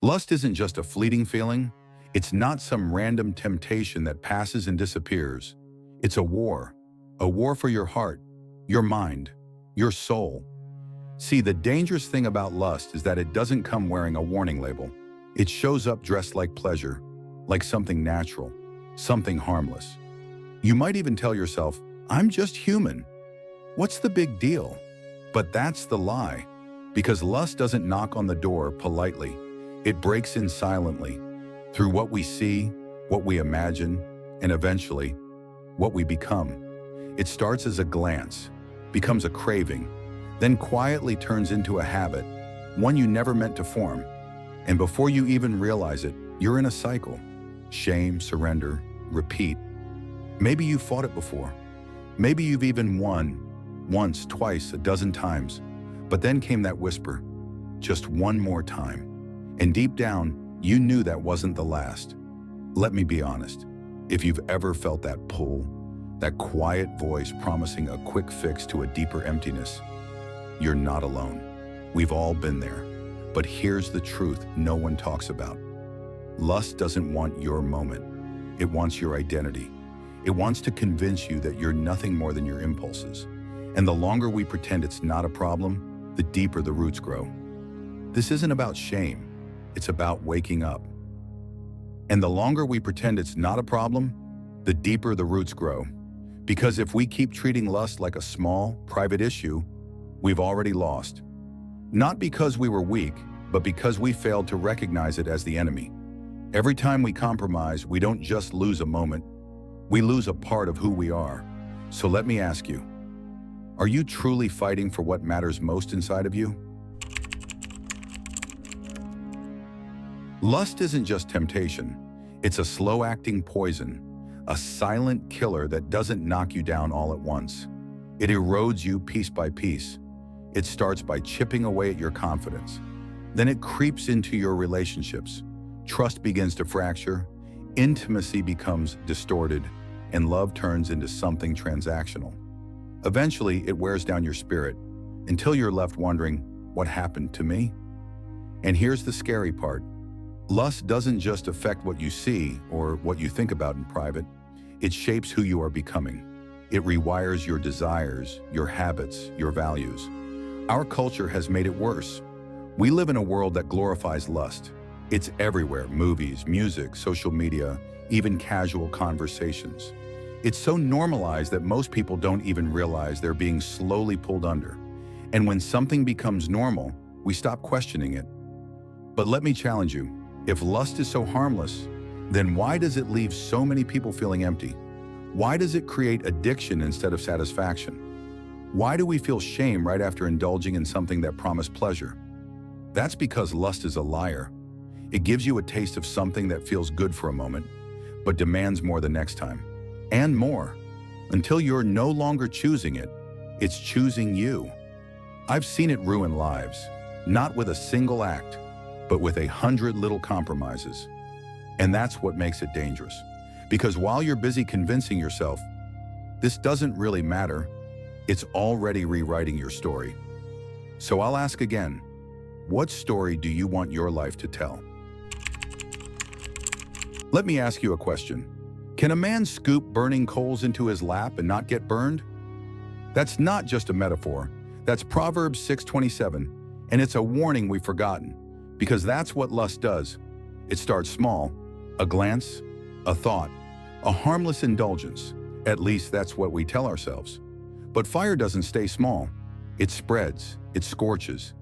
Lust isn't just a fleeting feeling. It's not some random temptation that passes and disappears. It's a war for your heart, your mind, your soul. See, the dangerous thing about lust is that it doesn't come wearing a warning label. It shows up dressed like pleasure, like something natural, something harmless. You might even tell yourself, I'm just human. What's the big deal? But that's the lie, because lust doesn't knock on the door politely. It breaks in silently, through what we see, what we imagine, and eventually, what we become. It starts as a glance, becomes a craving, then quietly turns into a habit, one you never meant to form. And before you even realize it, you're in a cycle. Shame, surrender, repeat. Maybe you fought it before. Maybe you've even won, once, twice, a dozen times. But then came that whisper, just one more time. And deep down, you knew that wasn't the last. Let me be honest. If you've ever felt that pull, that quiet voice promising a quick fix to a deeper emptiness, you're not alone. We've all been there. But here's the truth no one talks about. Lust doesn't want your moment. It wants your identity. It wants to convince you that you're nothing more than your impulses. And the longer we pretend it's not a problem, the deeper the roots grow. This isn't about shame. It's about waking up. And the longer we pretend it's not a problem, the deeper the roots grow. Because if we keep treating lust like a small, private issue, we've already lost. Not because we were weak, but because we failed to recognize it as the enemy. Every time we compromise, we don't just lose a moment, we lose a part of who we are. So let me ask you, are you truly fighting for what matters most inside of you? Lust isn't just temptation. It's a slow-acting poison, a silent killer that doesn't knock you down all at once. It erodes you piece by piece. It starts by chipping away at your confidence. Then it creeps into your relationships. Trust begins to fracture, intimacy becomes distorted, and love turns into something transactional. Eventually, it wears down your spirit until you're left wondering, what happened to me? And here's the scary part. Lust doesn't just affect what you see or what you think about in private. It shapes who you are becoming. It rewires your desires, your habits, your values. Our culture has made it worse. We live in a world that glorifies lust. It's everywhere: movies, music, social media, even casual conversations. It's so normalized that most people don't even realize they're being slowly pulled under. And when something becomes normal, we stop questioning it. But let me challenge you. If lust is so harmless, then why does it leave so many people feeling empty? Why does it create addiction instead of satisfaction? Why do we feel shame right after indulging in something that promised pleasure? That's because lust is a liar. It gives you a taste of something that feels good for a moment, but demands more the next time, and more, until you're no longer choosing it, it's choosing you. I've seen it ruin lives, not with a single act, but with 100 little compromises. And that's what makes it dangerous. Because while you're busy convincing yourself, this doesn't really matter, it's already rewriting your story. So I'll ask again, what story do you want your life to tell? Let me ask you a question. Can a man scoop burning coals into his lap and not get burned? That's not just a metaphor. That's Proverbs 6:27, and it's a warning we've forgotten, because that's what lust does. It starts small, a glance, a thought, a harmless indulgence. At least that's what we tell ourselves. But fire doesn't stay small. It spreads, it scorches.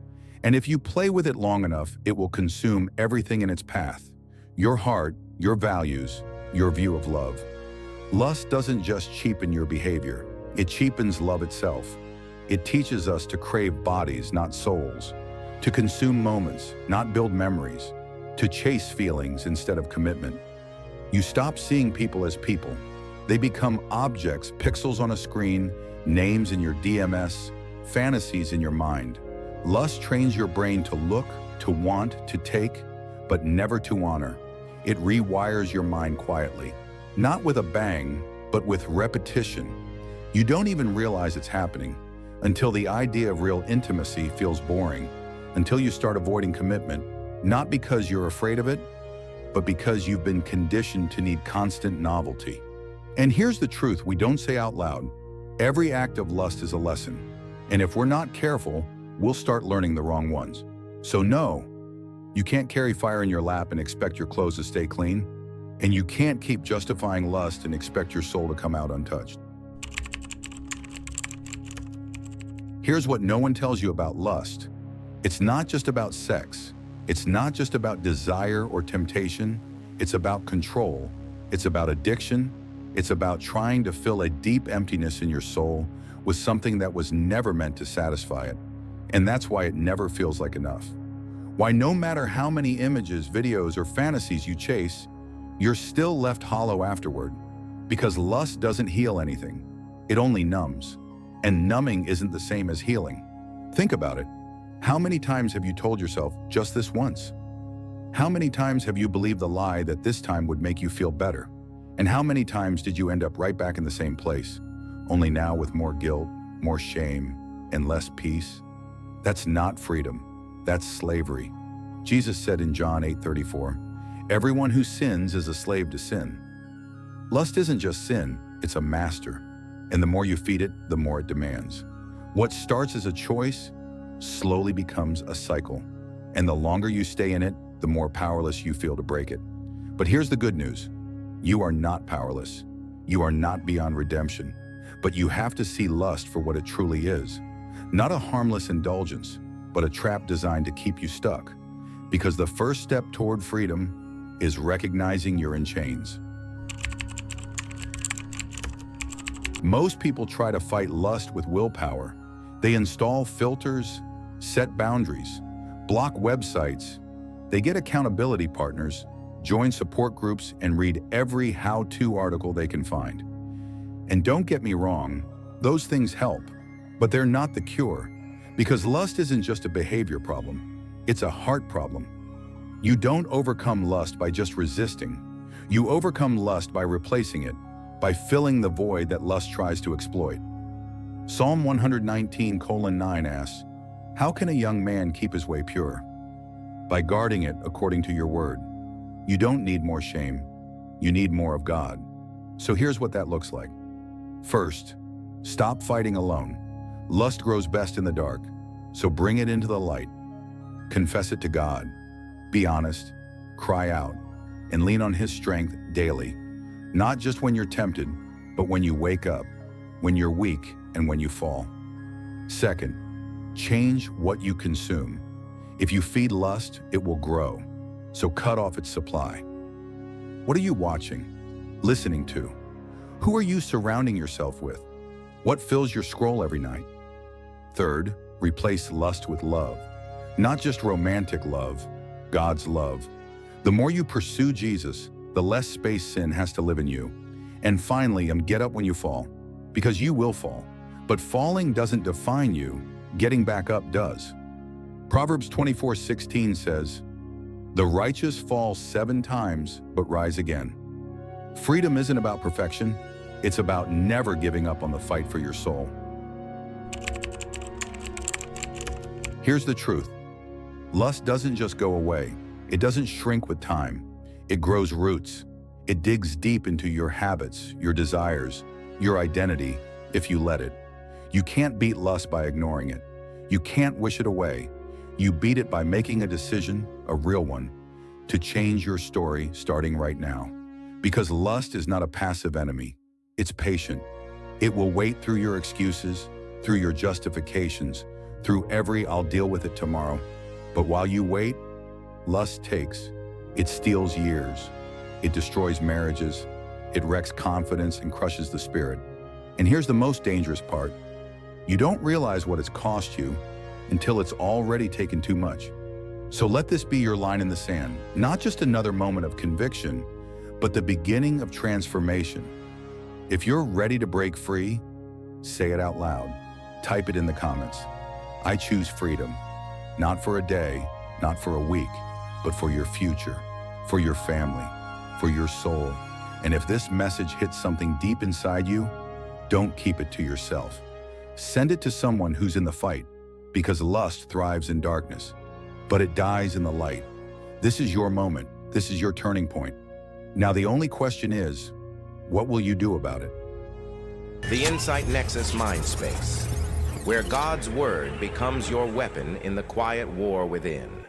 And if you play with it long enough, it will consume everything in its path. Your heart, your values, your view of love. Lust doesn't just cheapen your behavior. It cheapens love itself. It teaches us to crave bodies, not souls. To consume moments, not build memories. To chase feelings instead of commitment. You stop seeing people as people. They become objects, pixels on a screen, names in your DMS, fantasies in your mind. Lust trains your brain to look, to want, to take, but never to honor. It rewires your mind quietly, not with a bang, but with repetition. You don't even realize it's happening until the idea of real intimacy feels boring, until you start avoiding commitment, Not because you're afraid of it, but because you've been conditioned to need constant novelty. And here's the truth we don't say out loud. Every act of lust is a lesson. And if we're not careful, we'll start learning the wrong ones. So no, you can't carry fire in your lap and expect your clothes to stay clean. And you can't keep justifying lust and expect your soul to come out untouched. Here's what no one tells you about lust. It's not just about sex. It's not just about desire or temptation. It's about control. It's about addiction. It's about trying to fill a deep emptiness in your soul with something that was never meant to satisfy it. And that's why it never feels like enough. Why no matter how many images, videos, or fantasies you chase, you're still left hollow afterward. Because lust doesn't heal anything. It only numbs. And numbing isn't the same as healing. Think about it. How many times have you told yourself just this once? How many times have you believed the lie that this time would make you feel better? And how many times did you end up right back in the same place, only now with more guilt, more shame, and less peace? That's not freedom. That's slavery. Jesus said in John 8:34, "Everyone who sins is a slave to sin." Lust isn't just sin, it's a master. And the more you feed it, the more it demands. What starts as a choice slowly becomes a cycle. And the longer you stay in it, the more powerless you feel to break it. But here's the good news. You are not powerless. You are not beyond redemption. But you have to see lust for what it truly is. Not a harmless indulgence, but a trap designed to keep you stuck. Because the first step toward freedom is recognizing you're in chains. Most people try to fight lust with willpower. They install filters, set boundaries, block websites. They get accountability partners, join support groups, and read every how-to article they can find. And don't get me wrong, those things help, but they're not the cure. Because lust isn't just a behavior problem, it's a heart problem. You don't overcome lust by just resisting. You overcome lust by replacing it, by filling the void that lust tries to exploit. Psalm 119:9 asks, "How can a young man keep his way pure?" By guarding it according to your word. You don't need more shame. You need more of God. So here's what that looks like. First, stop fighting alone. Lust grows best in the dark, so bring it into the light. Confess it to God. Be honest, cry out, and lean on His strength daily. Not just when you're tempted, but when you wake up, when you're weak, and when you fall. Second, change what you consume. If you feed lust, it will grow. So cut off its supply. What are you watching, listening to? Who are you surrounding yourself with? What fills your scroll every night? Third, replace lust with love. Not just romantic love, God's love. The more you pursue Jesus, the less space sin has to live in you. And finally, get up when you fall, because you will fall. But falling doesn't define you, getting back up does. Proverbs 24:16 says, "The righteous fall 7 times, but rise again." Freedom isn't about perfection, it's about never giving up on the fight for your soul. Here's the truth. Lust doesn't just go away. It doesn't shrink with time. It grows roots. It digs deep into your habits, your desires, your identity, if you let it. You can't beat lust by ignoring it. You can't wish it away. You beat it by making a decision, a real one, to change your story starting right now. Because lust is not a passive enemy. It's patient. It will wait through your excuses, through your justifications, through every "I'll deal with it tomorrow." But while you wait, lust takes. It steals years. It destroys marriages. It wrecks confidence and crushes the spirit. And here's the most dangerous part. You don't realize what it's cost you until it's already taken too much. So let this be your line in the sand. Not just another moment of conviction, but the beginning of transformation. If you're ready to break free, say it out loud. Type it in the comments. I choose freedom. Not for a day, not for a week, but for your future, for your family, for your soul. And if this message hits something deep inside you, don't keep it to yourself. Send it to someone who's in the fight, because lust thrives in darkness, but it dies in the light. This is your moment. This is your turning point. Now the only question is, what will you do about it? The Insight Nexus Mindspace, where God's Word becomes your weapon in the quiet war within.